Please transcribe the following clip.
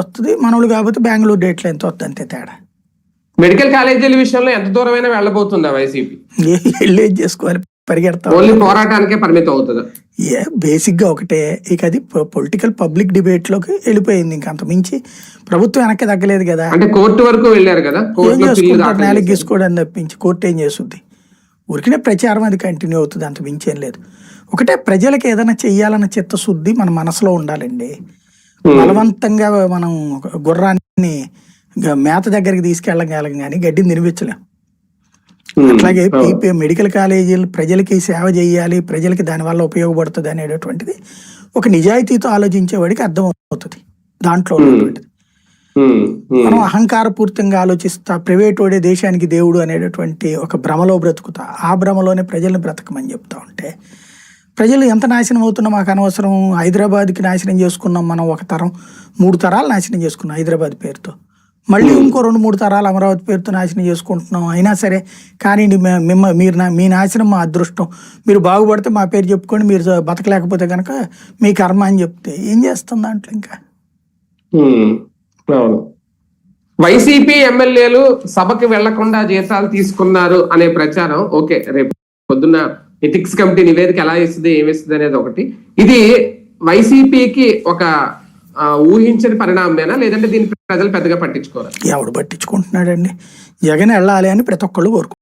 వస్తుంది, మనోళ్ళు కాకపోతే బెంగళూరు డేట్లో ఎంత వస్తుంది, అంతే తేడా. మెడికల్ కాలేజీల విషయంలో ఎంత దూరమైనా వెళ్ళబోతుందా వైసీపీ? వెళ్ళేది చేసుకోవాలి, పరిగెడతా ఓన్లీ పోరాటానికే పరిమితం అవుతుందా? బేసిక్ గా ఒకటే, ఇక అది పొలిటికల్ పబ్లిక్ డిబేట్ లోకి వెళ్ళిపోయింది. ఇంకా అంత మించి ప్రభుత్వం వెనక్కి తగ్గలేదు కదా. అంటే కోర్టు వరకు వెళ్ళారు కదా, ఏం చేసుకుంటారు, నేలకి గీసుకోవడానికి తప్పించి కోర్టు ఏం చేస్తుంది? ఊరికనే ప్రచారం అది కంటిన్యూ అవుతుంది, అంత మించి ఏం లేదు. ఒకటే, ప్రజలకు ఏదైనా చెయ్యాలన్న చిత్తశుద్ధి మన మనసులో ఉండాలండి. బలవంతంగా మనం గుర్రాన్ని మేత దగ్గరికి తీసుకెళ్ళగలం కానీ గడ్డిని తినిపించలేం. అట్లాగే మెడికల్ కాలేజీలు ప్రజలకి సేవ చేయాలి, ప్రజలకి దానివల్ల ఉపయోగపడుతుంది అనేటటువంటిది ఒక నిజాయితీతో ఆలోచించేవాడికి అర్థం అవుతుంది దాంట్లో ఉన్నటువంటిది. మనం అహంకారపూర్తంగా ఆలోచిస్తా, ప్రైవేట్ వాడే దేశానికి దేవుడు అనేటటువంటి ఒక భ్రమలో బ్రతుకుతా, ఆ భ్రమలోనే ప్రజల్ని బ్రతకమని చెప్తా ఉంటే ప్రజలు ఎంత నాశనం అవుతున్నా మాకు అనవసరం. హైదరాబాద్కి నాశనం చేసుకున్నాం మనం, ఒక తరం 3 తరాలు నాశనం చేసుకున్నాం హైదరాబాద్ పేరుతో. మళ్ళీ ఇంకో 2-3 తరాలు అమరావతి పేరుతో నాశనం చేసుకుంటున్నాం. అయినా సరే కానీ మీ నాశనం మా అదృష్టం, మీరు బాగుపడితే మా పేరు చెప్పుకొని, మీరు బతకలేకపోతే కనుక మీ కర్మ అని చెప్తే ఏం చేస్తాం దాంట్లో. ఇంకా వైసీపీ ఎమ్మెల్యేలు సభకి వెళ్లకుండా జీతాలు తీసుకున్నారు అనే ప్రచారం ఓకే, రేపు పొద్దున్న ఎథిక్స్ కమిటీ నివేదిక ఎలా ఇస్తుంది, ఏమిస్తుంది అనేది ఒకటి. ఇది వైసీపీకి ఒక ఊహించని పరిణామమేనా, లేదంటే దీన్ని ప్రజలు పెద్దగా పట్టించుకోరా? ఎవడు పట్టించుకుంటున్నాడండి? జగన్ వెళ్ళాలి అని ప్రతి ఒక్కళ్ళు కోరుకుంటున్నారు.